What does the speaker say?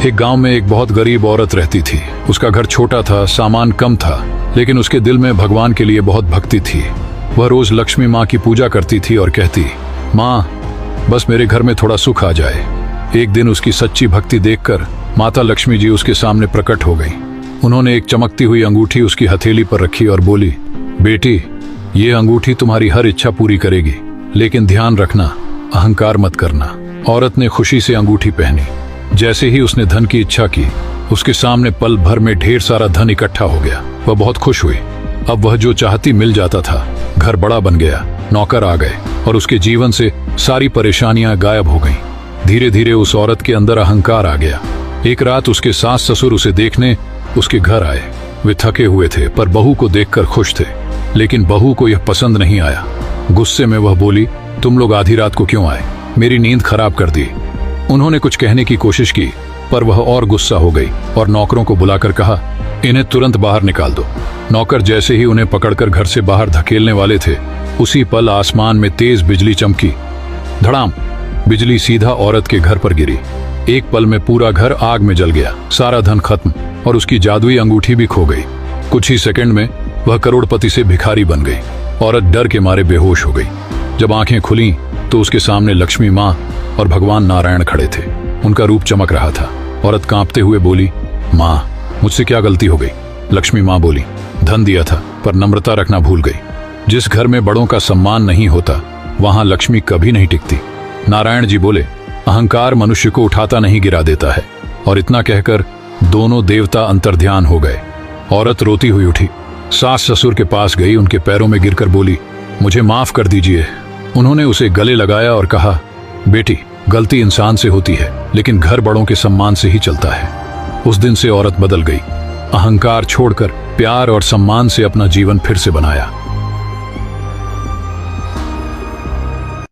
एक गांव में एक बहुत गरीब औरत रहती थी। उसका घर छोटा था, सामान कम था, लेकिन उसके दिल में भगवान के लिए बहुत भक्ति थी। वह रोज लक्ष्मी माँ की पूजा करती थी और कहती, माँ बस मेरे घर में थोड़ा सुख आ जाए। एक दिन उसकी सच्ची भक्ति देखकर माता लक्ष्मी जी उसके सामने प्रकट हो गई। उन्होंने एक चमकती हुई अंगूठी उसकी हथेली पर रखी और बोली, बेटी ये अंगूठी तुम्हारी हर इच्छा पूरी करेगी, लेकिन ध्यान रखना अहंकार मत करना। औरत ने खुशी से अंगूठी पहनी। जैसे ही उसने धन की इच्छा की, उसके सामने पल भर में ढेर सारा धन इकट्ठा हो गया। वह बहुत खुश हुई। अब वह जो चाहती मिल जाता था। घर बड़ा बन गया, नौकर आ गए और उसके जीवन से सारी परेशानियां गायब हो गईं। धीरे धीरे उस औरत के अंदर अहंकार आ गया। एक रात उसके सास ससुर उसे देखने उसके घर आए। वे थके हुए थे पर बहू को देखकर खुश थे, लेकिन बहू को यह पसंद नहीं आया। गुस्से में वह बोली, तुम लोग आधी रात को क्यों आए? मेरी नींद खराब कर दी। उन्होंने कुछ कहने की कोशिश की, पर वह और गुस्सा हो गई और नौकरों को बुलाकर कहा, इन्हें तुरंत बाहर निकाल दो। नौकर जैसे ही उन्हें पकड़कर घर से बाहर धकेलने वाले थे, उसी पल आसमान में तेज बिजली चमकी। धड़ाम! बिजली सीधा औरत के घर पर गिरी। एक पल में पूरा घर आग में जल गया। सारा धन खत्म और उसकी जादुई अंगूठी भी खो गई। कुछ ही सेकंड में वह करोड़पति से भिखारी बन गई। औरत डर के मारे बेहोश हो गई। जब आंखें खुली तो उसके सामने लक्ष्मी माँ और भगवान नारायण खड़े थे। उनका रूप चमक रहा था। औरत कांपते हुए बोली, माँ मुझसे क्या गलती हो गई? लक्ष्मी माँ बोली, धन दिया था पर नम्रता रखना भूल गई। जिस घर में बड़ों का सम्मान नहीं होता, वहां लक्ष्मी कभी नहीं टिकती। नारायण जी बोले, अहंकार मनुष्य को उठाता नहीं गिरा देता है। और इतना कहकर दोनों देवता अंतर्ध्यान हो गए। औरत रोती हुई उठी, सास ससुर के पास गई, उनके पैरों में गिरकर बोली, मुझे माफ कर दीजिए। उन्होंने उसे गले लगाया और कहा, बेटी गलती इंसान से होती है, लेकिन घर बड़ों के सम्मान से ही चलता है। उस दिन से औरत बदल गई। अहंकार छोड़कर प्यार और सम्मान से अपना जीवन फिर से बनाया।